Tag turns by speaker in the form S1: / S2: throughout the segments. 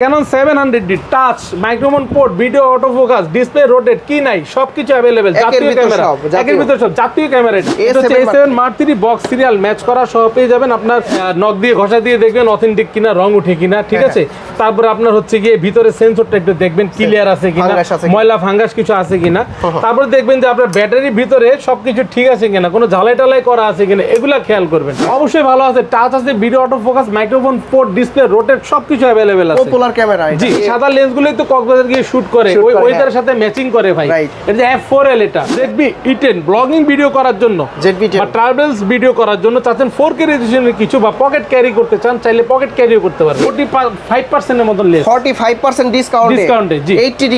S1: Canon 700D touch microphone port video autofocus display rotate কি নাই সবকিছু अवेलेबल জাতীয় ক্যামেরা একের ভিতর সব জাতীয় ক্যামেরা এটা হচ্ছে A7 Mark III box serial match করা সহ পেয়ে যাবেন আপনার নক দিয়ে ঘষা দিয়ে দেখবেন অথেন্টিক কিনা রং উঠে কিনা ঠিক আছে তারপর আপনার হচ্ছে গিয়ে ভিতরে সেন্সরটা একটু দেখবেন ক্লিয়ার আছে কিনা ময়লা ফাঙ্গাস কিছু আছে কিনা তারপর দেখবেন যে আপনার ব্যাটারির ভিতরে সবকিছু ঠিক আছে কিনা কোনো ঝালাই টালাই করা আছে কিনা এগুলা খেয়াল করবেন অবশ্যই ভালো আছে টাচ আছে video autofocus microphone port display rotate সবকিছু अवेलेबल আছে
S2: ক্যামেরা
S1: জি সাদা লেন্সগুলোই তো কক্সবাজার গিয়ে শুট করে ওইটার সাথে ম্যাচিং করে ভাই এটা F4L এটা ZB E10 ব্লগিং ভিডিও করার জন্য বা ট্রাভেলস ভিডিও করার জন্য চাচ্ছেন 4K রেজোলিউশনের কিছু বা পকেট ক্যারি করতে চান চাইলে পকেট ক্যারিও করতে পারবেন 45% এর মত লেস
S2: 45% ডিসকাউন্টে
S1: জি
S2: 80D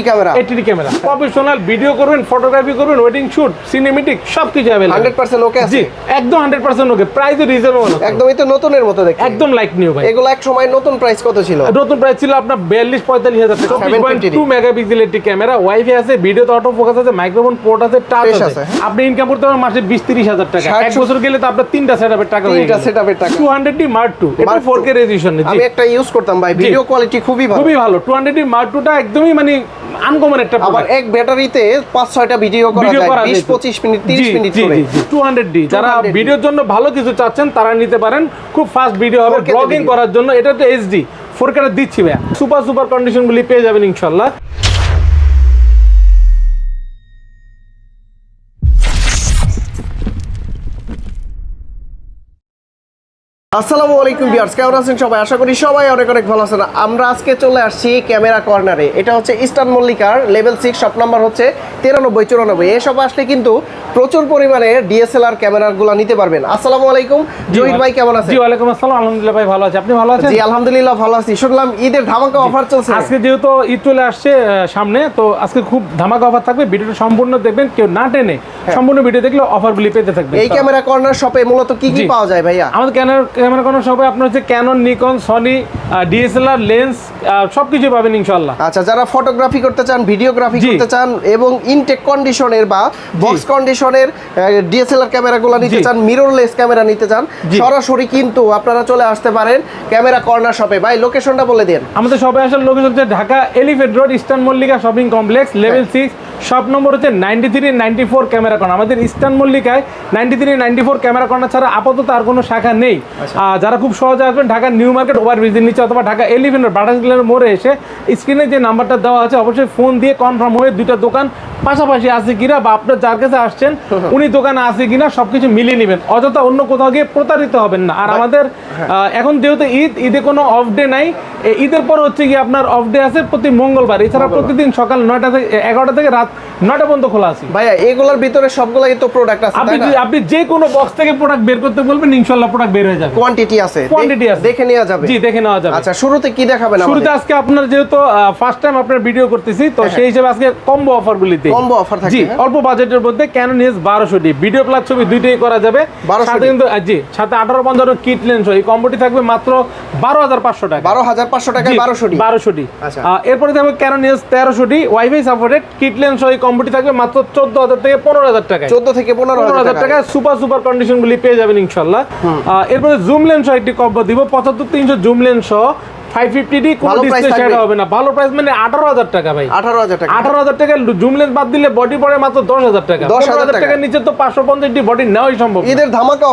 S2: ক্যামেরা
S1: প্রফেশনাল ভিডিও করবেন ফটোগ্রাফি করবেন ওয়েডিং শুট সিনেমেটিক সবকিছু अवेलेबल
S2: 100% ওকে আছে
S1: জি একদম 100% ওকে প্রাইসও রিজনেবল
S2: একদমই তো নতুনের মতো দেখতে
S1: একদম লাইক নিউ ভাই
S2: এগুলো এক সময় নতুন প্রাইস কত ছিল
S1: নতুন প্রাইস ছিল আপনার 42-45 হাজার টাকা 7.2 মেগাপিক্সেলের একটি ক্যামেরা ওয়াইফাই আছে ভিডিওতে অটো ফোকাস আছে মাইক্রোফোন পোর্ট আছে টাচ আছে আপনি ইনকাম করতে পারেন মাসে 20-30 হাজার টাকা এক বছর গেলে তো আপনার তিনটা সেটআপের টাকা হয়ে যাবে 200D Mark II এটা 4K রেজোলিউশন
S2: আমি একটা ইউজ করতাম ভাই ভিডিও কোয়ালিটি খুবই ভালো 200D
S1: Mark II টা একদমই মানে আনকমন একটা
S2: আবার এক ব্যাটারিতে 5-6টা ভিডিও করা যায় 20-25 মিনিট 30 মিনিট করে
S1: 200D যারা ভিডিওর জন্য ভালো কিছু চাচ্ছেন তারা নিতে পারেন খুব ফাস্ট ভিডিও হবে ব্লগিং করার জন্য এটা তো HD 4K দিচ্ছি ভাই সুপার কন্ডিশনগুলি পেয়ে যাবেন ইনশাআল্লাহ
S2: আসসালামু আলাইকুম ভিউয়ার্স কেমন আছেন সবাই আশা করি সবাই অনেক ভালো আছেন আমরা আজকে চলে আসছি ক্যামেরা কর্নারে এটা হচ্ছে ইস্টার্ন মল্লিকার লেভেল 6 শপ নাম্বার হচ্ছে 9394 এই সব আসলে কিন্তু প্রচুর পরিমাণে ডিএসএলআর ক্যামেরাগুলো নিতে পারবেন আসসালামু আলাইকুম জহির ভাই কেমন আছেন
S1: জি ওয়ালাইকুম আসসালাম আলহামদুলিল্লাহ ভাই ভালো আছি আপনি ভালো আছেন
S2: জি আলহামদুলিল্লাহ ভালো আছি শুনলাম ঈদের ধামাকা অফার চলছে
S1: আজকে যেহেতু ঈদ চলে আসছে সামনে তো আজকে খুব ধামাকা অফার থাকবে ভিডিওটা সম্পূর্ণ দেখবেন কেউ না টেনে সম্পূর্ণ ভিডিও দেখলে অফারগুলি পেতে থাকবেন
S2: এই ক্যামেরা কর্নার শপে মূলত কি কি পাওয়া যায় ভাইয়া
S1: আমাদের ক্যামেরা কর্নার শপে আপনার হচ্ছে Canon Nikon Sony DSLR lens সবকিছু পাবেন ইনশাআল্লাহ
S2: আচ্ছা যারা ফটোগ্রাফি করতে চান ভিডিওগ্রাফি করতে চান এবং ইনটেক কন্ডিশনের বা বক্স কন্ডিশনের ডিএসএলআর ক্যামেরাগুলো নিতে চান মিররলেস ক্যামেরা নিতে চান সরাসরি কিন্তু আপনারা চলে আসতে পারেন ক্যামেরা কর্নার শপে ভাই লোকেশনটা বলে দেন
S1: আমাদের শপে আসার লোকেশন হচ্ছে Dhaka elephant road eastern Mallika shopping complex level 6 shop number হচ্ছে 93-94 ক্যামেরা কর্নার আমাদের ইস্টার্ন মল্লিকায় 93-94 ক্যামেরা কর্নার ছাড়া আপাতত আর কোনো শাখা নেই যারা খুব সহজে আসবেন ঢাকা নিউ মার্কেট ওভারব্রিজের নিচে অথবা ঢাকা এলিফ্যান্ট রোড বাটাসগুলোর মোড়ে এসে স্ক্রিনে যে নাম্বারটা দেওয়া আছে অবশ্যই ফোন দিয়ে কনফার্ম হয়ে দুইটা দোকান পাশাপাশি আছে কিনা বা আপনার যার কাছে আসছেন উনি দোকানে আছে কিনা সবকিছু মিলিয়ে নেবেন অযথা অন্য কোথাও গিয়ে প্রতারিত হবেন না আর আমাদের এখন যেহেতু ঈদে কোনো অফ ডে নাই ঈদের পর হচ্ছে কি আপনার অফ ডে আছে প্রতি মঙ্গলবার এছাড়া প্রতিদিন সকাল 9টা থেকে 11টা থেকে রাত 9টা পর্যন্ত খোলা আছে
S2: ভাইয়া এগুলোর ভিতরে সবগুলাই তো প্রোডাক্ট আছে
S1: আপনি যে কোনো বক্স থেকে প্রোডাক্ট বের করতে বলবেন ইনশাআল্লাহ প্রোডাক্ট বের হয়ে যাবে
S2: কোয়ান্টিটি আছে দেখে নেওয়া যাবে
S1: জি দেখে নেওয়া যাবে
S2: আচ্ছা শুরুতে কি দেখাবেন আমাদের
S1: শুরুতে আজকে আপনার যেহেতু ফার্স্ট টাইম আপনার ভিডিও করতেছি তো সেই হিসেবে আজকে কম্বো অফারগুলিতে
S2: কম্বো অফার থাকবে
S1: জি অল্প বাজেটের মধ্যে Canon EOS 1200D video plus ছবি দুইটাই করা যাবে সাথে কিন্তু জি সাথে 18-15 কিট লেন্স এই কম্বোটি থাকবে মাত্র 12500 টাকা
S2: 12500 টাকায়
S1: 1200D
S2: আচ্ছা
S1: এরপরে থাকবে Canon EOS 1300D wifi supported kit lens এই কম্বোটি থাকবে মাত্র 14000 থেকে 15000 টাকা
S2: 14 থেকে 15000
S1: টাকা সুপার কন্ডিশনগুলি পেয়ে যাবেন ইনশাআল্লাহ এরপরে জুম লেন্স একটি কম্বো দিব 75300 জুম লেন্স 550D কোনো ডিসপ্লে শেয়ার হবে না ভালো প্রাইস মানে 18000 টাকা ভাই 18000 টাকা জুম লেন্স বাদ দিলে বডি পড়ে মাত্র 10000 টাকা 10000 টাকার নিচে তো 550D বডি নেওয়াই সম্ভব
S2: ঈদের ধামাকা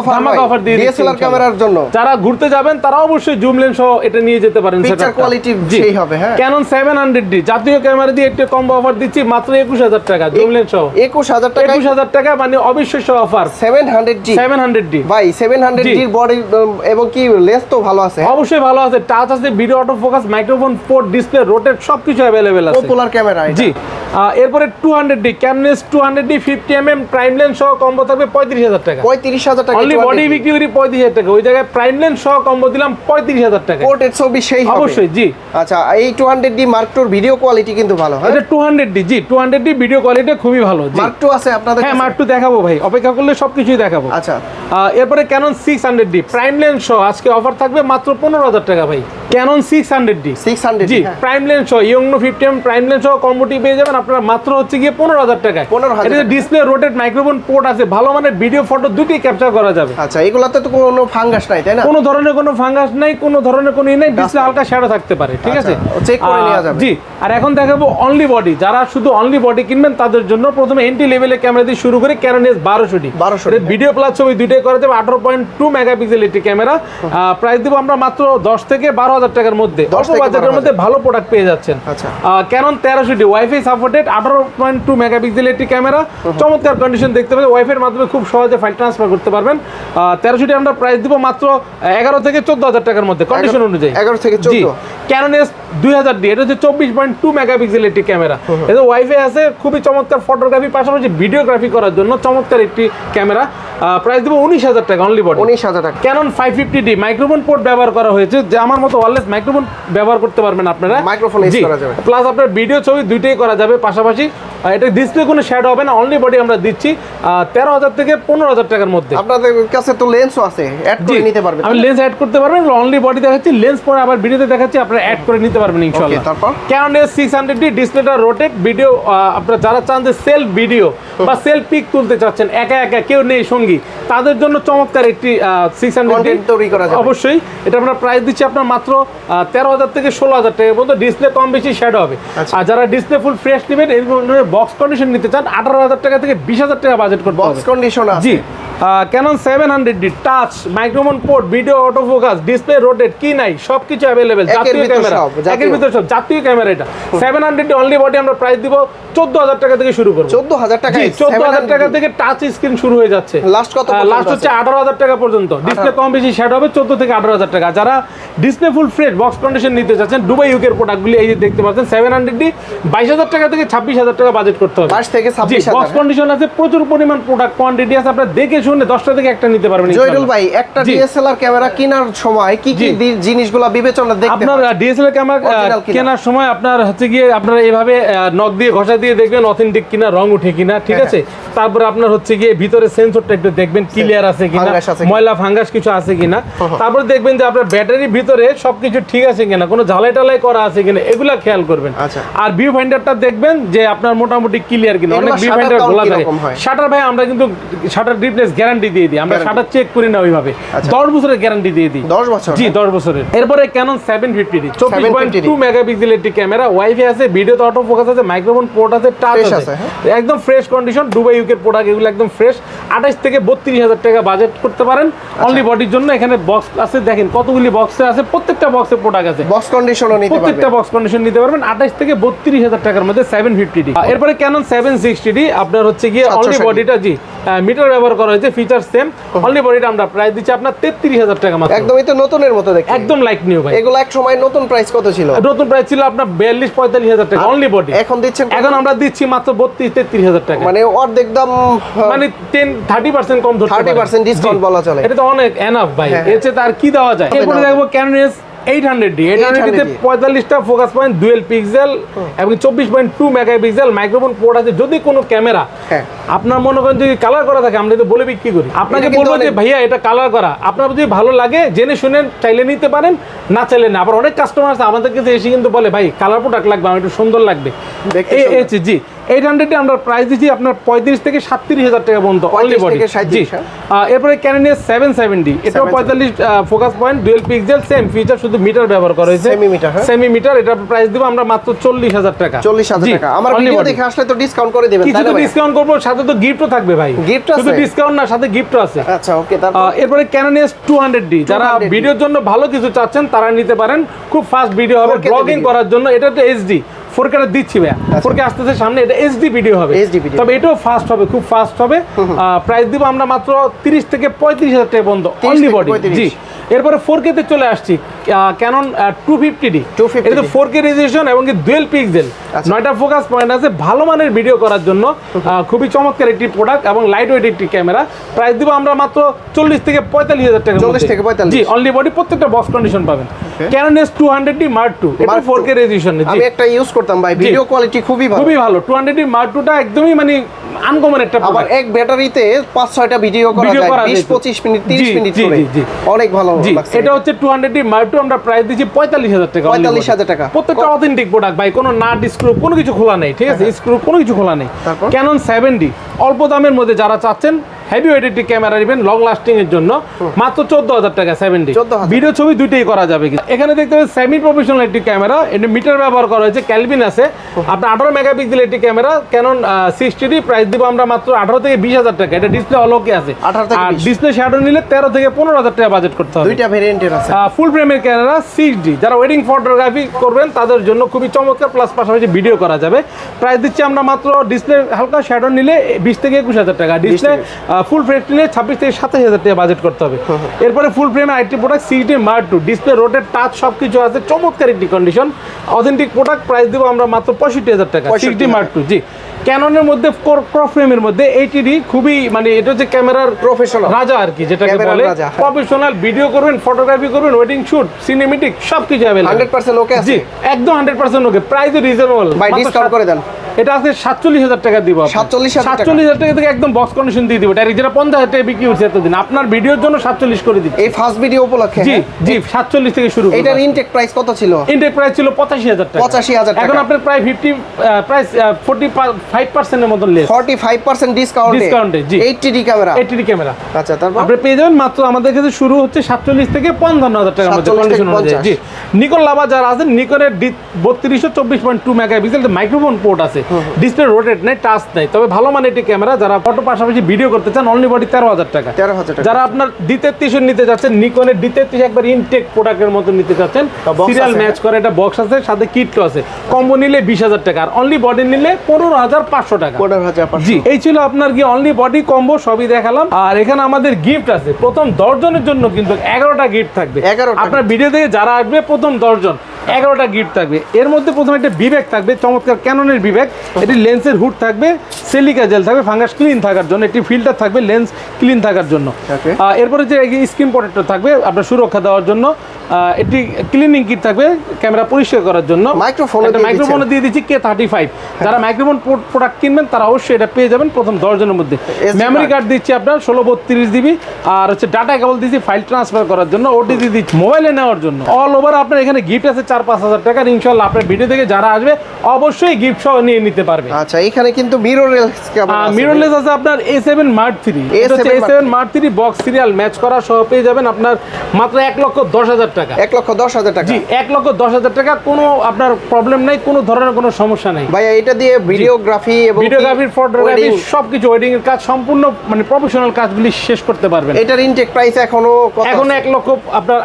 S2: অফার দিয়ে ডিএসএলআর ক্যামেরার জন্য
S1: যারা ঘুরতে যাবেন তারা অবশ্যই জুম লেন্স সহ এটা নিয়ে যেতে পারেন
S2: পিকচার কোয়ালিটি সেই হবে হ্যাঁ
S1: Canon 700D জাতীয় ক্যামেরা দিয়ে একটা কম্বো অফার দিচ্ছি মাত্র 21000 টাকা জুম লেন্স সহ 21000 টাকা মানে অবিশ্বাস্য অফার 700D
S2: ভাই 700D এর বডি এবং কি লেন্স তো ভালো আছে
S1: অবশ্যই ভালো আছে টাচ আছে video autofocus microphone port display rotate সবকিছু अवेलेबल আছে
S2: পপুলার ক্যামেরা
S1: জি এরপরে 200D Canon 200D 50mm prime lens সহ কম্বো থাকবে 35000 টাকা
S2: 35000 টাকা
S1: অনলি বডি বিক্রি করি 35000 টাকা ওই জায়গায় প্রাইম লেন্স সহ কম্বো দিলাম 35000 টাকা
S2: পোর্টের ছবি সেই হবে
S1: অবশ্যই জি
S2: আচ্ছা এই 200D Mark II video quality কিন্তু ভালো হ্যাঁ
S1: এটা 200D জি 200D ভিডিও কোয়ালিটি খুবই ভালো জি
S2: Mark II আছে আপনাদের
S1: হ্যাঁ Mark II দেখাবো ভাই অপেক্ষা করলে সবকিছুই দেখাবো
S2: আচ্ছা
S1: এরপরে Canon 600D প্রাইম লেন্স সহ আজকে অফার থাকবে মাত্র 15000 টাকা ভাই Canon 600D
S2: জি
S1: প্রাইম লেন্স সহ ইয়ংনো 50mm প্রাইম লেন্স সহ কম্বোটি পেয়ে যাবেন আপনারা মাত্র হচ্ছে গিয়ে 15,000 টাকায়।
S2: 15,000
S1: এটাতে ডিসপ্লে, রোটেট, মাইক্রোফোন পোর্ট আছে, ভালো মানের ভিডিও, ফটো দুটোই ক্যাপচার করা যাবে।
S2: আচ্ছা, এগুলাতে তো কোনো ফাঙ্গাস নাই, তাই না?
S1: কোনো ধরনের কোনো ফাঙ্গাস নাই, কোনো ধরনের কোনো নাই, ডিসপ্লে হালকা শ্যাডো থাকতে পারে, ঠিক আছে?
S2: চেক করে নেওয়া যাবে।
S1: জি, আর এখন দেখাবো অনলি বডি। যারা শুধু অনলি বডি কিনবেন তাদের জন্য প্রথমে এন্ট্রি লেভেলের ক্যামেরা দিয়ে শুরু করে Canon S1200D। ভিডিও প্লাস ছবি দুইটাই করা যাবে। 18.2 মেগাপিক্সেল একটি ক্যামেরা। প্রাইস দিব আমরা মাত্র 10 থেকে 12,000 টাকার মধ্যে, অল্প বাজেটের মধ্যে ভালো প্রোডাক্ট পেয়ে যাচ্ছেন। Canon 1300D wifi supported 18.2 megapixel একটি ক্যামেরা, চমৎকার কন্ডিশন দেখতে পাবেন। ওয়াইফাইয়ের মাধ্যমে খুব সহজে ফাইল ট্রান্সফার করতে পারবেন। 1300D আমরা প্রাইস দিব মাত্র 11 থেকে 14,000 টাকার মধ্যে কন্ডিশন অনুযায়ী।
S2: 11 থেকে 14।
S1: Canon S2000D এটা হচ্ছে 24.2 মেগাপিক্সেল একটি ক্যামেরা। এটা ওয়াইফাই আছে, খুবই চমৎকার ফটোগ্রাফি পাশাপাশি ভিডিওগ্রাফি করার জন্য চমৎকার একটি ক্যামেরা। প্রাইস দেবো 19,000 টাকা অনলি বডি।
S2: 19,000 টাকা।
S1: Canon 550D মাইক্রোফোন পোর্ট ব্যবহার করা হয়েছে, যে আমার মতো ওয়্যারলেস মাইক্রোফোন ব্যবহার করতে পারবেন আপনারা।
S2: মাইক্রোফোন ইউজ করা যাবে,
S1: প্লাস আপনার ভিডিও ছবি দুইটাই করা যাবে পাশাপাশি। এটা ডিসপ্লে কোনো শ্যাডো হবে না, অনলি বডি আমরা দিচ্ছি 13,000 থেকে 15,000 টাকার মধ্যে।
S2: আপনাদের কাছে তো লেন্সও আছে, অ্যাড করে নিতে পারবেন।
S1: আমি লেন্স অ্যাড করতে পারবেন, অনলি বডি দেখাচ্ছি, লেন্স পরে আবার ভিডিওতে দেখাচ্ছি, আপনারা অ্যাড করে নিতে পারবেন ইনশাআল্লাহ।
S2: তারপর
S1: Canon S600D ডিসপ্লেটা রোটেট, ভিডিও আপনারা যারা চান যে সেলফ ভিডিও বা সেলফ পিক তুলতে চাচ্ছেন, একা একা কেউ নেই সঙ্গী, তাদের জন্য চমৎকার একটি 600D
S2: তৈরি করা যাবে।
S1: অবশ্যই এটা আমরা প্রাইস দিচ্ছি আপনার মাত্র 13,000 থেকে 16,000 টাকার মধ্যে। ডিসপ্লে কম বেশি শ্যাডো হবে। আর যারা ডিসপ্লে ফুল ফ্রেশ নেবেন, এই বক্স কন্ডিশন নিতে চান, 18,000 টাকা থেকে 20,000 টাকা বাজেট করতে হবে।
S2: বক্স কন্ডিশন আছে।
S1: জি, Canon 700D touch, microphone port, video auto focus, display rotate, কি নাই সবকিছু अवेलेबल। জাতীয় ক্যামেরা, একের ভিতর সব জাতীয় ক্যামেরা। এটা 700D অনলি বডি আমরা প্রাইস দিব 14,000 টাকা থেকে শুরু করব।
S2: 14,000 টাকা।
S1: 14,000 টাকা থেকে টাচ স্ক্রিন শুরু হয়ে যাচ্ছে।
S2: লাস্ট কত?
S1: লাস্ট হচ্ছে 18,000 টাকা পর্যন্ত। ডিসপ্লে কম বেশি শ্যাডো হবে 14 থেকে 18,000 টাকা। যারা display full fresh box condition নিতে চাচ্ছেন, দুবাই ইউকের প্রোডাক্টগুলি এই যে দেখতে পাচ্ছেন 700D 22,000 টাকা থেকে 26,000 টাকা বাজেট করতে হবে।
S2: 22 থেকে 26,000।
S1: বক্স কন্ডিশন আছে, প্রচুর পরিমাণ প্রোডাক্ট কোয়ান্টিটি আছে, আপনারা দেখে শুনে 10টা থেকে একটা নিতে পারবেন।
S2: জয়দুল ভাই, একটা ডিএসএলআর ক্যামেরা কেনার সময় কি কি জিনিসগুলো বিবেচনা দেখতে হবে?
S1: আপনার ডিএসএলআর ক্যামেরা কেনার সময় আপনার হচ্ছে গিয়ে আপনারা এইভাবে নখ দিয়ে ঘষা দিয়ে দেখবেন অথেন্টিক কিনা, রং উঠে কিনা, ঠিক আছে? তারপরে আপনার হচ্ছে গিয়ে ভিতরে সেন্সরটা একটু দেখবেন ক্লিয়ার আছে কিনা, ময়লা ফাঙ্গাস কিছু আছে কিনা। তারপরে দেখবেন যে আপনার ব্যাটারির ভিতরে সবকিছু ঠিক আছে কিনা, কোনো ঝালাই টালাই করা আছে কিনা, এগুলা খেয়াল করবেন। আর ভিউ ফাইন্ডারটা দেখবেন যে আপনার মোটামুটি ক্লিয়ার কিনা। অনেক ভিউ ফাইন্ডার খোলা থাকে। শাটার ভাই আমরা কিন্তু শাটার রিপ্লেস গ্যারান্টি দিয়ে দিই, আমরা শাটার চেক করি না ওইভাবে। 10 বছরের গ্যারান্টি দিয়ে দিই।
S2: 10 বছর?
S1: জি, 10 বছরের। এরপরে Canon 750D 24.2 মেগাপিক্সেল একটি ক্যামেরা, ওয়াইফাই আছে, ভিডিওতে অটো ফোকাস আছে, মাইক্রোফোন পোর্ট আছে, টাচ আছে, একদম ফ্রেশ কন্ডিশন। দুবাই ইউকের প্রোডাক্ট, এগুলো একদম ফ্রেশ। 28 থেকে 32,000 টাকা বাজেট করতে পারেন অনলি বডির জন্য। এখানে বক্স আছে, দেখেন কতগুলি বক্সে আছে, প্রত্যেকটা বক্সে প্রোডাক্ট আছে,
S2: বক্স কন্ডিশনও নিতে পারবেন,
S1: প্রত্যেকটা বক্স কন্ডিশন নিতে পারবেন। 28 থেকে 32,000 টাকার মধ্যে 750D। এরপরে Canon 760D আপনার হচ্ছে গিয়ে অনলি বডিটা, জি মিটার ব্যবহার করা হয়েছে, ফিচার সেম। অনলি বডিটা আমরা প্রাইস দিচ্ছি আপনার 33,000 টাকা মাত্র।
S2: একদমই তো নতুনের মতো দেখতে,
S1: একদম লাইক নিউ ভাই।
S2: এগুলো এক সময় নতুন প্রাইস কত ছিল?
S1: নতুন প্রাইস ছিল আপনার 42-45,000 টাকা অনলি বডি।
S2: এখন দিচ্ছেন?
S1: এখন আমরা দিচ্ছি মাত্র 32-33,000 টাকা,
S2: মানে অর্ধেক দাম,
S1: মানে 10-30% কম ধরতে পারেন।
S2: 30% ডিসকাউন্ট বলা চলে।
S1: এটা তো অনেক এনাফ ভাই, এর চেয়ে আর কি দেওয়া যায়? এরপরে দেখবো Canon S800D। 800D তে 45টা ফোকাস পয়েন্ট, ডুয়েল পিক্সেল এবং 24.2 মেগাপিক্সেল, মাইক্রোফোন পোর্ট আছে। যদি কোনো ক্যামেরা আপনার মনে করেন যদি কালার করা থাকে, আমরা তো বলে বিক্রি করি, আপনাকে বলবো যে ভাইয়া এটা কালার করা, আপনার যদি ভালো লাগে জেনে শুনে চাইলে নিতে পারেন, না চাইলে না। আবার অনেক কাস্টমার আছে আমাদের কাছে এসে কিন্তু বলে ভাই কালার প্রোডাক্ট লাগবে, আমার একটু সুন্দর লাগবে। জি, 800 আমরা প্রাইস দিচ্ছি আপনার 35 থেকে 37,000 টাকা পর্যন্ত অনলি বডি। জি, এরপরে Canon S770, এটাও 45 focus point, dual pixel, same feature, শুধু মিটার ব্যবহার করা হয়েছে, সেমি মিটার। এটা প্রাইস দিব আমরা মাত্র 40,000 টাকা।
S2: 40,000 টাকা। আমার ভিডিও দেখে আসলে তো ডিসকাউন্ট করে দিবেন,
S1: কিছু তো ডিসকাউন্ট করব, সাথে তো গিফটও থাকবে ভাই।
S2: গিফট আছে,
S1: শুধু ডিসকাউন্ট না, সাথে গিফটও আছে।
S2: আচ্ছা, ওকে। তারপর
S1: এরপরে Canon S200D যারা ভিডিওর জন্য ভালো কিছু চাচ্ছেন তারা নিতে পারেন, খুব ফাস্ট ভিডিও হবে ব্লগিং করার জন্য। এটা তো HD 4K দিচ্ছি ভাইয়া, 4K আসতেছে সামনে, এটা HD ভিডিও হবে, তবে এটাও ফাস্ট হবে, খুব ফাস্ট হবে। প্রাইস দিব আমরা মাত্র 30 থেকে 35,000 টাকা পর্যন্ত অনলি বডি। জি, এরপরে 4K তে চলে আসছি Canon 250D। এটা 4K রেজোলিউশন এবং ডুয়েল পিক্সেল, 9টা ফোকাস পয়েন্ট আছে, ভালো মানের ভিডিও করার জন্য খুবই চমৎকার একটি প্রোডাক্ট এবং লাইট ওয়েট একটি ক্যামেরা। প্রাইস দিব আমরা মাত্র 40 থেকে 45,000 টাকা।
S2: 40 থেকে 45?
S1: জি, অনলি বডি, প্রত্যেকটা বক্স কন্ডিশন পাবেন। Canon S200D Mark II, এটা
S2: Mark
S1: 4K রেজোলিউশন।
S2: আমি একটা ইউজ করতাম ভাই, ভিডিও কোয়ালিটি খুবই ভালো,
S1: খুবই ভালো। 200D Mark II টা একদমই মানে আনকমন একটা
S2: আবার
S1: প্রোডাক্ট।
S2: এক ব্যাটারিতে 5-6টা ভিডিও করা যায়, 20-25 মিনিট 30 মিনিট করে, অনেক ভালো লাগছে।
S1: এটা হচ্ছে 200D Mark II, আমরা প্রাইস দিচ্ছি 45,000 টাকা।
S2: 45,000 টাকা।
S1: প্রত্যেকটা অথেন্টিক প্রোডাক্ট ভাই, কোনো নাট স্ক্রু কোনো কিছু খোলা নেই, ঠিক আছে? স্ক্রু কোনো কিছু খোলা নেই।
S2: তারপর?
S1: Canon 7D অল্প দামের মধ্যে যারা চাচ্ছেন হেভি ওয়েট একটি ক্যামেরা নেবেন লং লাস্টিং এর জন্য, মাত্র 14,000 টাকা 7D।
S2: 14,000
S1: ভিডিও ছবি দুইটাই করা যাবে। এখানে দেখতে পাবেন সেমি প্রফেশনাল একটি ক্যামেরা, এটা মিটার ব্যবহার করা হয়েছে, ক্যালভিন আছে। আপনার 18 মেগাপিক্সেল একটি ক্যামেরা Canon 60D, প্রাইস দিব আমরা মাত্র 18 থেকে 20,000 টাকা। এটা ডিসপ্লে অলোকে আছে,
S2: 18 থেকে
S1: আর
S2: 20
S1: ডিসপ্লে শ্যাডো নিলে 13 থেকে 15,000 টাকা বাজেট করতে হবে।
S2: দুইটা ভেরিয়েন্টের আছে।
S1: ফুল ফ্রেমের ক্যামেরা 6D, যারা ওয়েডিং ফটোগ্রাফি করবেন তাদের জন্য খুবই চমৎকার, প্লাস পাশাপাশি ভিডিও করা যাবে। প্রাইস দিচ্ছি আমরা মাত্র ডিসপ্লে হালকা শ্যাডো নিলে 20 থেকে 21,000 টাকা, ডিসপ্লে ফুল ফ্রেম নিলে 26 থেকে 27,000 টাকা বাজেট করতে হবে। এরপরে ফুল ফ্রেমে আরেকটি product 6D Mark II, display rotate touch সবকিছু আছে, চমৎকার একটি কন্ডিশন, অথেন্টিক প্রোডাক্ট। প্রাইস দেবো আমরা মাত্র 65,000 টাকা 6D Mark II। জি, ক্যাননের মধ্যে ক্রপ ফ্রেমের মধ্যে 80D, খুবই মানে এটা হচ্ছে ক্যামেরার
S2: প্রফেশনাল
S1: রাজা আর কি, যেটাকে
S2: ক্যামেরার
S1: বলে
S2: রাজা, হ্যাঁ।
S1: প্রফেশনাল ভিডিও করবেন, ফটোগ্রাফি করবেন, ওয়েডিং শুট, সিনেমেটিক সবকিছু अवेलेबल।
S2: 100% ওকে আছে।
S1: জি, একদম 100% ওকে। প্রাইস রিজনেবল
S2: ভাই ডিসকাউন্ট করে দেন।
S1: এটা আছে 47,000 টাকা দিব।
S2: 47,000 টাকা।
S1: 47,000 টাকা থেকে একদম বক্স কন্ডিশন দিয়ে দিব ডাইরেক্ট, যেটা 50,000 টাকা বিক্রি হচ্ছে এতদিন, আপনার ভিডিওর জন্য 47 করে দিচ্ছি।
S2: এই ফার্স্ট ভিডিও উপলক্ষে?
S1: জি জি, 47 থেকে শুরু।
S2: এটার ইনটেক প্রাইস কত ছিল?
S1: ইনটেক প্রাইস ছিল 85,000 টাকা।
S2: 85,000 টাকা।
S1: এখন আপনার প্রায় 45% এর মতো লেস,
S2: 45% ডিসকাউন্টে।
S1: ডিসকাউন্টে, জি।
S2: 80D camera.
S1: 80D camera.
S2: আচ্ছা, তারপর?
S1: আপনি পেয়ে যাবেন মাত্র আমাদের কাছে শুরু হচ্ছে 47 থেকে 55,000 টাকার মধ্যে
S2: 47 থেকে
S1: কন্ডিশন অনুযায়ী।
S2: 50
S1: জি, নিকন লাভা যারা আছেন, নিকনের 3224.2 মেগাপিক্সেল মাইক্রোফোন পোর্ট আছে, ডিসপ্লে রোটেট নাই, টাচ নাই, তবে ভালো মানের একটি ক্যামেরা। যারা ফটো পাশাপাশি ভিডিও করতে চান, অনলি বডি 13,000 টাকা।
S2: 13,000 টাকা।
S1: যারা আপনার D33 নিতে যাচ্ছেন, নিকনের D33 একবার ইনটেক প্রোডাক্টের মতো নিতে যাচ্ছেন,
S2: box
S1: সিরিয়াল
S2: আছে।
S1: ম্যাচ করে একটা বক্স আছে, সাথে কিটও আছে, কম্বো নিলে 20,000 টাকা, আর অনলি বডি নিলে 15,500 টাকা।
S2: 15,500।
S1: জি, এই ছিল আপনার কি অনলি বডি কম্বো, সবই দেখালাম। আর এখানে আমাদের গিফট আছে, প্রথম 10 জনের জন্য কিন্তু 11টা গিফট থাকবে।
S2: 11টা
S1: আপনার ভিডিও থেকে যারা আসবে প্রথম 10 জন 11টা গিফট থাকবে। এর মধ্যে প্রথমে একটা বিবেক থাকবে, চমৎকার ক্যাননের বিবেক, এটি লেন্সের হুড থাকবে, সিলিকা জেল থাকবে ফাঙ্গাস ক্লিন থাকার জন্য, একটি ফিল্টার থাকবে লেন্স ক্লিন থাকার জন্য।
S2: Okay.
S1: এরপরে যে স্ক্রিন প্রোটেক্টর থাকবে আপনার সুরক্ষা দেওয়ার জন্য, একটি ক্লিনিং কিট থাকবে ক্যামেরা পরিষ্কার করার জন্য, মাইক্রোফোন দিয়ে দিচ্ছি K35। যারা মাইক্রোফোন প্রোডাক্ট কিনবেন তারা অবশ্যই এটা পেয়ে যাবেন প্রথম 10 জনের মধ্যে। মেমোরি কার্ড দিচ্ছি আপনার 1632 জিবি, আর হচ্ছে ডাটা কেবল দিচ্ছি ফাইল ট্রান্সফার করার জন্য, ওটিজি দিচ্ছি মোবাইলে নেওয়ার জন্য। অল ওভার আপনার এখানে গিফট আছে 4-5 হাজার টাকার। ইনশাআল্লাহ আপনার ভিডিও থেকে যারা আসবে অবশ্যই গিফট সহ নিয়ে নিতে পারবে।
S2: আচ্ছা, এখানে কিন্তু মিররলেস ক্যামেরা আছে।
S1: মিররলেস আছে আপনার A7 Mark III। এটা হচ্ছে A7 Mark III box serial match করা সহ পেয়ে যাবেন আপনার মাত্র 1,10,000 টাকা।
S2: 1,10,000 টাকা।
S1: জি, 1,10,000 টাকা। কোনো আপনার প্রবলেম নাই, কোনো ধরনের কোনো সমস্যা নাই
S2: ভাইয়া, এটা দিয়ে ভিডিওগ্রাফি এবং
S1: ভিডিওগ্রাফি, ফটোগ্রাফি সবকিছু, ওয়েডিং এর কাজ সম্পূর্ণ মানে প্রফেশনাল কাজগুলি শেষ করতে পারবেন।
S2: এটার ইনটেক প্রাইস এখনো কত?
S1: এখন 1,00,000 আপনার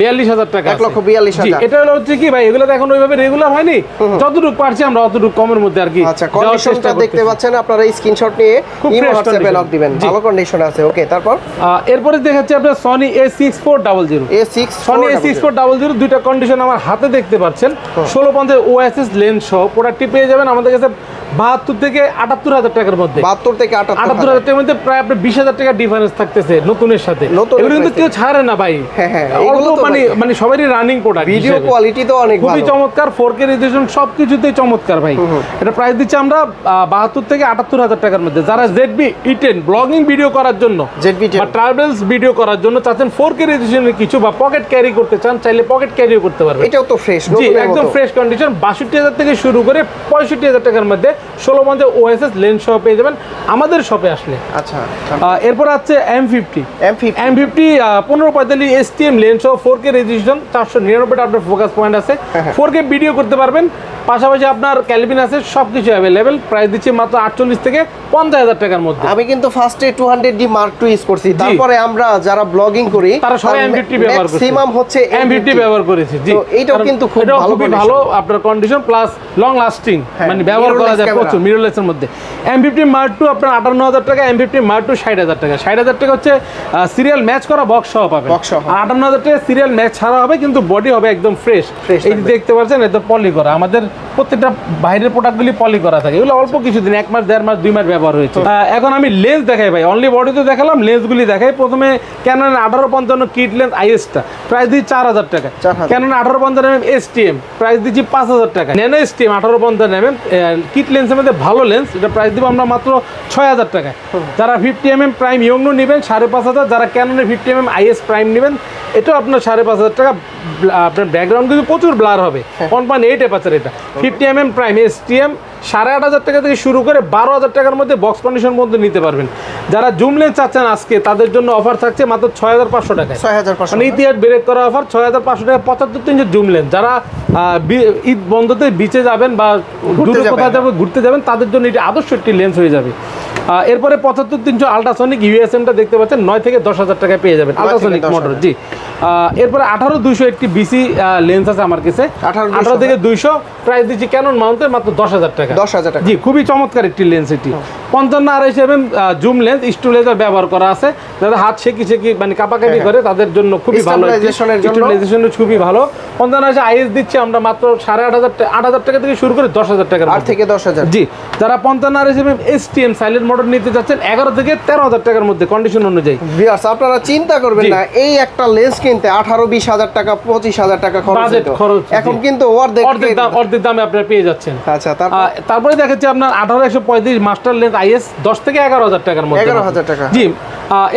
S1: 42,000 টাকা।
S2: 1,42,000।
S1: এটা হচ্ছে কি ভাই, এগুলো তো এখন ওইভাবে রেগুলার হয়নি, যতটুকু পারছি আমরা অতটুকু কমের মধ্যে আর কি।
S2: আচ্ছা, কন্ডিশনটা দেখতে পাচ্ছেন, আপনারা স্ক্রিনশট নিয়ে
S1: খুব
S2: ইমো
S1: fresh
S2: হোয়াটসঅ্যাপে
S1: condition।
S2: লক দিবেন।
S1: জি।
S2: ভালো কন্ডিশন আছে। ওকে, তারপর?
S1: এরপরে দেখাচ্ছি আপনার Sony A6400। Sony A6400 দুইটা কন্ডিশন আমার হাতে দেখতে পাচ্ছেন, 1650 OSS লেন্স সহ প্রোডাক্টটি পেয়ে যাবেন আমাদের কাছে 72 থেকে 78,000 টাকার মধ্যে।
S2: 72 থেকে
S1: 78,000 টাকার মধ্যে প্রায় আপনার 20,000 টাকা ডিফারেন্স থাকতেছে নতুনের সাথে। এগুলো কিন্তু কেউ ছাড়ে না ভাই।
S2: হ্যাঁ,
S1: এগুলো মানে সবারই রানিং প্রোডাক্ট।
S2: ভিডিও কোয়ালিটি তো অনেক ভালো,
S1: খুবই চমৎকার, 4K রেজোলিউশন সবকিছুতেই চমৎকার ভাই। এটা প্রাইস দিচ্ছি আমরা 72 থেকে 78,000 টাকার মধ্যে। যারা ZB E10 ব্লগিং ভিডিও করার জন্য,
S2: ZB-10
S1: বা ট্রাভেলস ভিডিও করার জন্য চাচ্ছেন 4K রেজোলিউশনের কিছু, বা পকেট ক্যারি করতে চান, চাইলে পকেট ক্যারিও করতে পারবেন।
S2: এটাও তো ফ্রেশ,
S1: জি, একদম ফ্রেশ কন্ডিশন। 62,000 থেকে শুরু করে 65,000 টাকার মধ্যে 1650 OSS লেন্স সহ পেয়ে যাবেন আমাদের শপে আসলে।
S2: আচ্ছা,
S1: এরপর আছে M50
S2: M50
S1: 1545 STM লেন্স সহ 4K রেজোলিউশন, 499 আপনার ফোকাস পয়েন্ট আছে, 4K ভিডিও করতে পারবেন। পাশাপাশি আপনার ক্যালভিন আছে, সবকিছু অ্যাভেলেবেল। প্রাইস দিচ্ছি মাত্র 48 থেকে 50,000 টাকার মধ্যে।
S2: আমি কিন্তু ফার্স্টে 200D Mark II ইউজ করছি, তারপরে আমরা যারা ব্লগিং করি
S1: তারা সবাই M50 ব্যবহার করছে,
S2: ম্যাক্সিমাম হচ্ছে
S1: M50 ব্যবহার করেছে। জি,
S2: তো এইটাও কিন্তু খুব ভালো
S1: আপনার কন্ডিশন প্লাস লং লাস্টিং, মানে ব্যবহার করা যাবে
S2: ক্যামেরা
S1: মিররলেসের মধ্যে। M50 Mark II আপনার 58,000 টাকা, M50 Mark II 60,000 টাকা। 60,000 টাকা হচ্ছে সিরিয়াল ম্যাচ করা বক্স সহ পাবেন।
S2: বক্স সহ।
S1: আর 58,000 টাকা সিরিয়াল ম্যাচ ছাড়া হবে, কিন্তু বডি হবে একদম ফ্রেশ। এই যে দেখতে পাচ্ছেন এটা পলি করা, আমাদের প্রত্যেকটা বাইরের প্রোডাক্টগুলি পলি করা থাকে, এগুলো অল্প কিছুদিন 1 মাস 1.5 মাস 2 মাস ব্যবহার হয়েছে। এখন আমি লেন্স দেখাই ভাই, অনলি বডি তো দেখালাম, লেন্সগুলি দেখাই। প্রথমে ক্যানন 1855 কিট লেন্স আইএসটা প্রাইস দিচ্ছি 4,000 টাকা। ক্যানন 1855 mm STM প্রাইস দিচ্ছি 5,000 টাকা। ন্যানো STM 1855 mm কিট লেন্সের মধ্যে ভালো লেন্স, এটা প্রাইস দিব আমরা মাত্র 6,000 টাকা। যারা 50 mm প্রাইম ইয়ংনো নেবেন 5,500, যারা ক্যাননের 50 mm IS প্রাইম নেবেন এটাও আপনার 5,500 টাকা। আপনার ব্যাকগ্রাউন্ড কিন্তু প্রচুর ব্লার হবে, 1.8 অ্যাপারচার এটা। 50 mm প্রাইম STM 8,500 টাকা থেকে শুরু করে 12,000 টাকার মধ্যে বক্স কন্ডিশন পর্যন্ত নিতে পারবেন। যারা জুম লেন্স চাচ্ছেন আজকে তাদের জন্য অফার থাকছে মাত্র 6,500 টাকায়।
S2: 6,500
S1: মানে ইতিহাস ব্রেক করা অফার 6,500 টাকা 75 ইঞ্চি জুম লেন্স। যারা ঈদ বন্ধতে বিচে যাবেন বা দূরে কোথাও যাবেন ঘুরতে যাবেন তাদের জন্য এটি আদর্শ একটি লেন্স হয়ে যাবে। এরপরে 75-300 আল্ট্রাসনিক USM-টা দেখতে পাচ্ছেন 9 থেকে 10,000 টাকায় পেয়ে যাবেন, আল্ট্রাসনিক মোটর। জি, এরপরে 18-200 একটি বিসি লেন্স আছে আমার কাছে, 18 থেকে 200 প্রাইস দিচ্ছি ক্যানন মাউন্টের মাত্র 10,000 টাকা।
S2: 10,000 টাকা।
S1: জি, খুবই চমৎকার একটি লেন্স এটি। 55-250 mm জুম লেন্স, স্টুলেজার ব্যবহার করা আছে, যাদের হাত শেকি মানে কাপাকাপি করে তাদের জন্য খুবই ভালো, স্টুলাইজেশন খুবই ভালো। 55 IS দিচ্ছি আমরা মাত্র 8,500 টাকা থেকে শুরু করে 10,000 টাকা,
S2: 8 থেকে 10,000।
S1: জি, যারা 55 mm STM সাইলেন্ট মোটর নিতে যাচ্ছেন 11 থেকে 13,000 টাকার মধ্যে কন্ডিশন অনুযায়ী।
S2: ভিউয়ার্স আপনারা চিন্তা করবেন না, এই একটা লেন্স কিনতে 18-20,000 টাকা 25,000 টাকা খরচ, এখন কিন্তু অর্ধেক দামে আপনারা পেয়ে যাচ্ছেন। আচ্ছা,
S1: তারপরে দেখাচ্ছি আপনার 18-135 মাস্টার লেন্স IS 10 থেকে 11,000 টাকার মধ্যে।
S2: 11,000 টাকা।
S1: জি,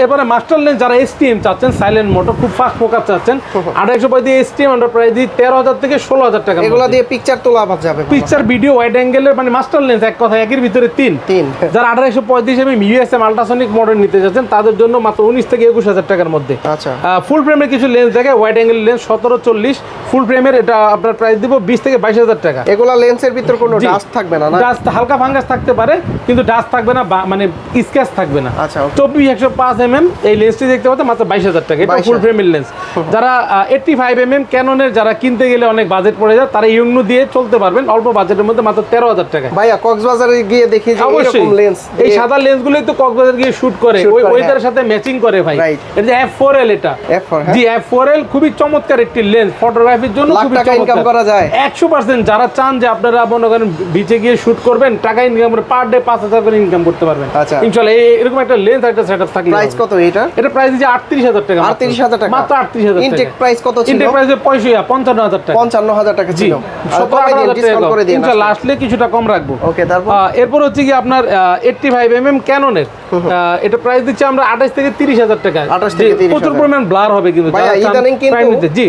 S1: এরপরে মাস্টার লেন্স যারা STM চাচ্ছেন সাইলেন্ট মোটর খুব ফাস্ট ফোকাস চাচ্ছেন 1835 STM আমরা প্রাইস দিই 13,000 থেকে 16,000 টাকা।
S2: এগুলা দিয়ে পিকচার তোলা যাবে,
S1: পিকচার ভিডিও ওয়াইড অ্যাঙ্গেলের মানে মাস্টার লেন্স এক কথা একের ভিতরে তিন। যারা 1835 mm USM আল্ট্রাসনিক মডেল নিতে যাচ্ছেন তাদের জন্য মাত্র 19 থেকে 21,000 টাকার মধ্যে।
S2: আচ্ছা,
S1: ফুল ফ্রেমের কিছু লেন্স দেখে ওয়াইড অ্যাঙ্গেল লেন্স 17-40 ফুল ফ্রেমের, এটা আপনার প্রাইস দিব 20 থেকে 22,000 টাকা।
S2: এগুলা লেন্সের ভিতর কোনো ডাস্ট থাকবে না?
S1: ডাস্ট হালকা ফাঙ্গাস থাকতে পারে কিন্তু ডাস্ট থাকবে না, মানে স্ক্র্যাচ থাকবে না।
S2: আচ্ছা,
S1: 24-105 mm এই লেন্সটি দেখতে পাচ্ছেন মাত্র 22,000 টাকা, এটা ফুল ফ্রেমের লেন্স। যারা 85 mm ক্যাননের যারা কিনতে গেলে অনেক বাজেট পড়ে যায় তারা ইউনো দিয়ে চলতে পারবেন অল্প বাজেটের মধ্যে মাত্র 13,000 টাকা।
S2: ভাইয়া কক্সবাজারে গিয়ে দেখি যে এরকম লেন্স,
S1: এই সাদা লেন্সগুলোই তো কক্সবাজার গিয়ে শুট করে, ওই ওয়েদারের সাথে ম্যাচিং করে ভাই। এটা যে F4L, এটা জি F4L খুবই চমৎকার একটি লেন্স, ফটোগ্রাফির জন্য খুবই চমৎকার, ইনকাম করা যায় 100%। যারা চান যে আপনারা মনে করেন বিচে গিয়ে শুট করবেন, টাকা ইনকাম করে পার ডে 5,000 করে ইনকাম করতে পারবেন ইনশাআল্লাহ। এরকম একটা লেন্স একটা সেটআপ থাকলে।
S2: প্রাইস কত এটা?
S1: এটা প্রাইস দিচ্ছে 38,000 টাকা।
S2: 38,000 টাকা
S1: মাত্র 38,000 টাকা।
S2: ইনটেক প্রাইস কত ছিল?
S1: ইনটেক প্রাইস 55,000 টাকা।
S2: 55,000 টাকা ছিল।
S1: 17,000 ডিসকাউন্ট করে দিন ইনশাআল্লাহ, আসলে কিছুটা কম রাখবো।
S2: ওকে, তারপর
S1: এরপর হচ্ছে কি আপনার 85 mm ক্যাননের, এটা প্রাইস দিচ্ছে আমরা 28 থেকে 30,000 টাকা।
S2: 28 থেকে 30,000
S1: প্রচুর পরিমাণ ব্লার হবে কিন্তু
S2: ভাইয়া ইদানিং কিন্তু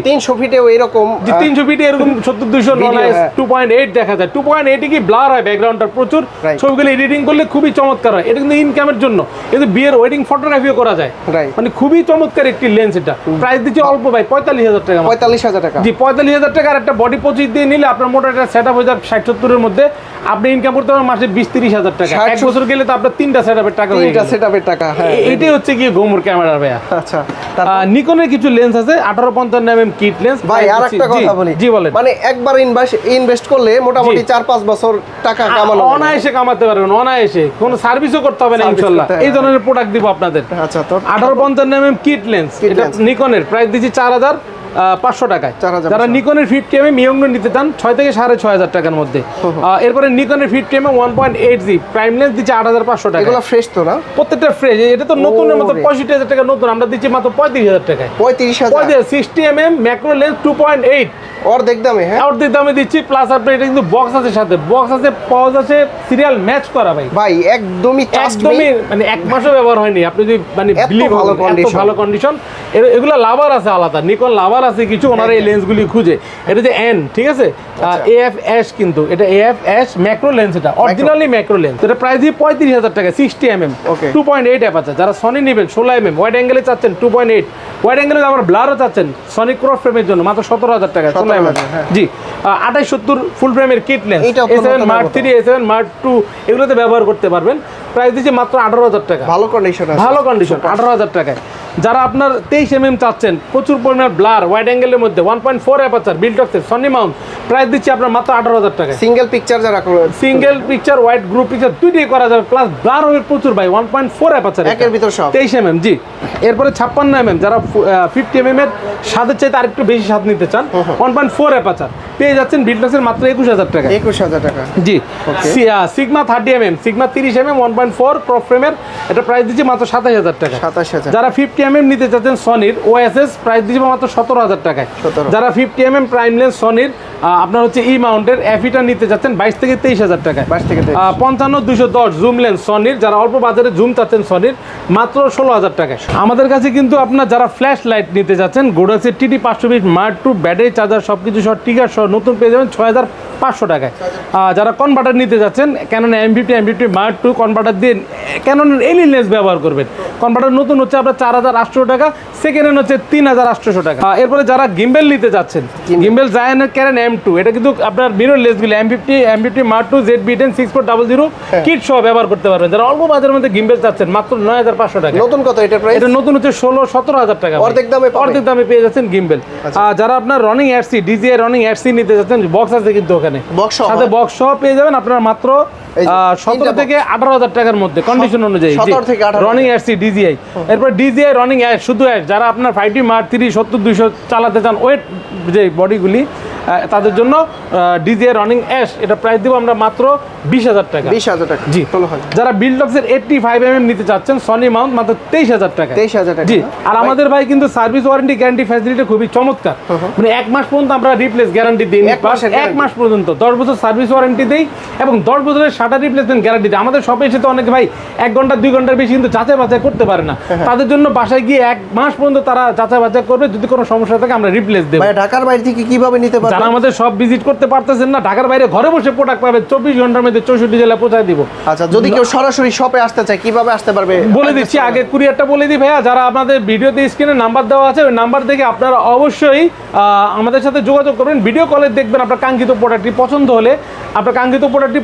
S2: 300 ফিটেও এরকম,
S1: 300 ফিটে এরকম 70-200 নন আইএস 2.8 দেখা যায়। 2.8 কি ব্লার হয় ব্যাকগ্রাউন্ডটা প্রচুর, ছবিগুলো এডিটিং করলে খুবই চমৎকার হয়। এটা কিন্তু ইনকামের জন্য, কিন্তু বিয়ের ওয়েডিং ফটোগ্রাফিও করা যায়, মানে খুবই চমৎকার একটি লেন্স। এটা প্রাইস দিচ্ছে অল্প ভাই 45,000 টাকা।
S2: 45,000 টাকা।
S1: জি, 45,000 টাকা। আর একটা বডি 25 দিয়ে নিলে আপনার মোটা একটা সেটআপ হয়ে যাবে 60-70 এর মধ্যে, আপনি ইনকাম করতে পারবেন মাসে 20-30,000 টাকা। এক বছর গেলে তো আপনার 3টা সেটআপের টাকা হয়ে গেল।
S2: সেটআপের টাকা, হ্যাঁ,
S1: এটাই হচ্ছে কি গোমর ক্যামেরা ভাইয়া।
S2: আচ্ছা,
S1: নিকনের কিছু লেন্স আছে 1855 mm কিট লেন্স।
S2: ভাই আরেকটা কথা বলি,
S1: জি বলেন,
S2: মানে একবার ইনভেস্ট করলে মোটামুটি 4-5 বছর টাকা কামানো
S1: অনায়াসে কামাতে পারবেন, অনায়াসে কোনো সার্ভিসও করতে হবে না ইনশাআল্লাহ। এই ধরনের প্রোডাক্ট দিব আপনাদের।
S2: আচ্ছা, তো
S1: 1855 mm কিট লেন্স, এটা নিকনের প্রাইস দিচ্ছি 4,500 টাকায়। যারা নিকনের 50 mm ইয়ংনো নিতে চান 6 থেকে 6,500 টাকার মধ্যে। এরপরে নিকনের 50 mm 1.8G প্রাইম লেন্স দিচ্ছে 8,500 টাকা।
S2: এগুলো ফ্রেশ তো না?
S1: প্রত্যেকটা ফ্রেশ। এটা তো নতুনের মতো 65,000 টাকা নতুন, আমরা দিচ্ছি মাত্র 35,000 টাকায়।
S2: 35,000
S1: 60 mm ম্যাক্রো লেন্স 2.8
S2: অর্ধেক দামে। হ্যাঁ,
S1: অর্ধেক দামে দিচ্ছি। প্লাস আপনার এটা কিন্তু বক্স আছে, সাথে বক্স আছে, পাওয়াজ আছে, সিরিয়াল ম্যাচ করা ভাই।
S2: ভাই একদমই
S1: মানে এক মাসও ব্যবহার হয়নি, আপনি যদি মানে ভালো কন্ডিশন। এগুলো লাভার আছে আলাদা, নিকন লাভার আছে কিছু, ওনারা এই লেন্সগুলি খুঁজে। এটা যে এন, ঠিক আছে, AF-S, কিন্তু এটা AF-S ম্যাক্রো লেন্স, এটা অরিজিনালি ম্যাক্রো লেন্স। এটা প্রাইস দিয়ে 35,000 টাকা। 60 mm 2.8 অ্যাপারচার। যারা সনি নেবেন 16 mm ওয়াইড অ্যাঙ্গেলে চাচ্ছেন 2.8 ওয়াইড অ্যাঙ্গেলে, আবার ব্লারও চাচ্ছেন সনি ক্রস ফ্রেমের জন্য মাত্র 17,000 টাকা। 16 mm, জি। 28-70 ফুল ফ্রেমের kit lens A7 Mark III, A7 Mark II এগুলোতে ব্যবহার করতে পারবেন। প্রাইস দিচ্ছি মাত্র 18,000 টাকা।
S2: ভালো কন্ডিশন আছে,
S1: ভালো কন্ডিশন 18,000 টাকায়। যারা আপনার 23 চাচ্ছেন, প্রচুর পরিমাণ ব্লার ওয়াইড অ্যাঙ্গেলের মধ্যে 1.4 অ্যাপারচার বিল্টক্সের সনি মাউন্ট, প্রাইস দিচ্ছি আপনার মাত্র 18,000 টাকায়।
S2: সিঙ্গেল পিকচার যারা
S1: single picture wide group picture দুইটাই করা যাবে, প্লাস ব্লার হবে প্রচুর ভাই 1.4 অ্যাপারচার
S2: একের ভিতর সব
S1: 23 জি। এরপরে 56 যারা 50 এর স্বাদের চাইতে আরেকটু বেশি স্বাদ নিতে চান, 1.4 অ্যাপারচার পেয়ে যাচ্ছেন বিল্টক্সের মাত্র 21,000 টাকা।
S2: 21,000 টাকা
S1: জি। সিগমা 30 সিগমা 30 1.4 ক্রপ ফ্রেমের, এটা প্রাইস দিচ্ছি মাত্র 27,000 টাকা।
S2: 27,000।
S1: যারা 50 নিতে চাচ্ছেন সনির ওএসএস, প্রাইস দিচ্ছি মাত্র 17,000 টাকায়।
S2: 17,000
S1: যারা 50 প্রাইম লেন্স সনির আপনার হচ্ছে ই মাউন্টের এফিটা নিতে চাচ্ছেন 22 থেকে 23,000 টাকায়।
S2: 22 থেকে 23।
S1: 55-210 জুম লেন্স সনির, যারা অল্প বাজারে জুম চাচ্ছেন সনির, মাত্র 16,000 টাকায়। আমাদের কাছে কিন্তু আপনার যারা ফ্ল্যাশ লাইট নিতে চাচ্ছেন, গোডাসের TD 520 মার্ক 2 ব্যাটারি চার্জার সব কিছু সহ টিকার সহ নতুন পেয়ে যাবেন 6,500 টাকায়। যারা কনভার্টার নিতে যাচ্ছেন, ক্যানন M50 মার্ক 2 কনভার্টার দিয়ে ক্যাননের এলই লেন্স ব্যবহার করবেন। কনভার্টার নতুন হচ্ছে আপনার 4,800 টাকা, সেকেন্ড হ্যান্ড হচ্ছে 3,800 টাকা। এরপরে যারা গিম্বেল নিতে যাচ্ছেন, গিম্বেল জায়ানের ক্যানন M2, এটা কিন্তু আপনার mirror লেন্সগুলি M50 mark 2 ZB10 6400 kit সহ ব্যবহার করতে পারবেন। যারা অল্প বাজারের মধ্যে গিম্বেল চাচ্ছেন, মাত্র 9,500 টাকা।
S2: নতুন কত এটা প্রাইস?
S1: এটা নতুন হচ্ছে 16-17,000 টাকা। অর্ধেক দামে পেয়ে যাচ্ছেন গিম্বেল। যারা আপনার রনিং RC DJI রনিং RC নিতে যাচ্ছেন, বক্স আছে কিন্তু ওখানে, সাথে বক্স সহ পেয়ে যাবেন আপনারা মাত্র 17 থেকে 18,000 টাকার মধ্যে কন্ডিশন অনুযায়ী।
S2: 17 থেকে 18
S1: রনিং RC DJI। এরপর DJI রনিং অ্যাশ, শুধু অ্যাশ, যারা আপনার 5D মার্ক 3 70-200 চালাতে চান, ওয়েট যে বডিগুলি, তাদের জন্য DJI রনিং অ্যাশ, এটা প্রাইস দিব আমরা মাত্র 20,000 টাকা।
S2: 20,000 টাকা
S1: জি। যারা বিল্ডক্সের 85 নিতে চাচ্ছেন সনি মাউন্ট, মাত্র 23,000 টাকা।
S2: 23,000 টাকা
S1: জি। আর আমাদের ভাই কিন্তু সার্ভিস ওয়ারেন্টি গ্যারান্টি ফ্যাসিলিটি খুবই চমৎকার। মানে 1 মাস পর্যন্ত আমরা রিপ্লেস গ্যারান্টি দিই, 1 মাস পর্যন্ত 10 বছর সার্ভিস ওয়ারেন্টি দেই, এবং 10 বছরের শাটার রিপ্লেসমেন্ট গ্যারান্টি দেয়। আমাদের শপে এসে তো অনেকে ভাই 1 ঘন্টা 2 ঘন্টার বেশি কিন্তু যাচাই বাছাই করতে পারে না, তাদের জন্য বাসায় গিয়ে 1 মাস পর্যন্ত তারা যাচাই বাছাই করবে, যদি কোনো সমস্যা থাকে আমরা রিপ্লেস দেব।
S2: ভাই ঢাকার বাইরে থেকে কিভাবে নিতে পারবেন?
S1: যারা আমাদের সব ভিজিট করতে পারতেছেন না, ঢাকার বাইরে ঘরে বসে প্রোডাক্ট পাবে, 24 ঘন্টার মধ্যে 64 জেলায় পৌঁছায় দিব।
S2: আচ্ছা, যদি কেউ সরাসরি শপে আসতে চায় কিভাবে আসতে পারবে?
S1: বলে দিচ্ছি, আগে কুরিয়ারটা বলে দিই ভাইয়া। যারা আপনাদের ভিডিওতে স্ক্রিনে নাম্বার দেওয়া আছে, ওই নাম্বার দেখে আপনারা অবশ্যই আমাদের সাথে যোগাযোগ করবেন। ভিডিও কলে দেখবেন আপনার কাঙ্ক্ষিত প্রোডাক্টটি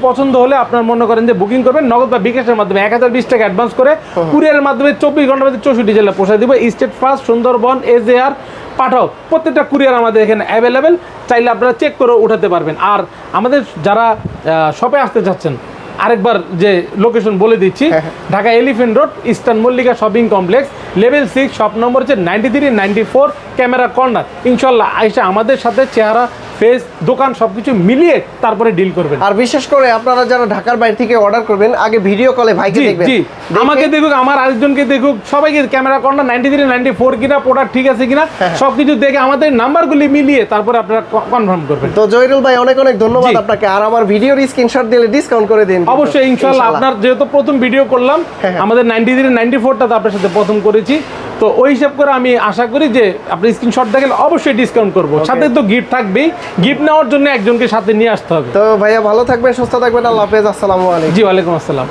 S1: পছন্দ হলে, আপনার মনে করেন যে বুকিং করবেন নগদ বা বিকাশের মাধ্যমে 1020 টাকা অ্যাডভান্স করে, কুরিয়ারের মাধ্যমে 24 ঘন্টার মধ্যে 64 জেলায় পৌঁছায় দিব। স্টেট ফার্স্ট, সুন্দরবন, এজেআর, পাঠাও, প্রত্যেকটা কুরিয়ার আমাদের এখানে অ্যাভেলেবেল, চাইলে আপনারা চেক করে উঠাতে পারবেন। আর আমাদের যারা শপে আসতে চাচ্ছেন, আরেকবার যে লোকেশন বলে দিচ্ছি, Dhaka elephant road, eastern Mallika shopping complex, level 6, shop number হচ্ছে 93-94 ক্যামেরা কর্নার। ইনশাল্লাহ আইসা আমাদের সাথে চেহারা, ফেস, দোকান সবকিছু মিলিয়ে তারপরে ডিল করবেন।
S2: আর বিশেষ করে আপনারা যারা ঢাকার বাইরে থেকে অর্ডার করবেন, আগে ভিডিও কলে ভাইকে দেখবেন,
S1: আমাকে দেখুক, আমার আরেকজনকে দেখুক, সবাইকে ক্যামেরা কর্নার 93-94 কিনা প্রোডাক্ট ঠিক আছে কিনা সবকিছু দেখে আমাদের নাম্বারগুলি মিলিয়ে তারপরে আপনারা কনফার্ম করবেন।
S2: তো জহিরুল ভাই অনেক অনেক ধন্যবাদ আপনাকে। আর আমার ভিডিওর স্ক্রিনশট দিলে ডিসকাউন্ট করে দিন।
S1: অবশ্যই ইনশাআল্লাহ। আপনার যেহেতু প্রথম ভিডিও করলাম, আমাদের 93-94টা আপনার সাথে প্রথম করেছি, তো ওই হিসাব করে আমি আশা করি যে আপনি স্ক্রিনশট দেখেন অবশ্যই ডিসকাউন্ট করবো। সাথে তো গিফট থাকবেই, গিফট নেওয়ার জন্য একজনকে সাথে নিয়ে আসতে হবে।
S2: তো ভাইয়া ভালো থাকবেন, সুস্থ থাকবেন, আল্লাহ হাফেজ, আসসালামু আলাইকুম।
S1: জি, ওয়ালাইকুম আসসালাম।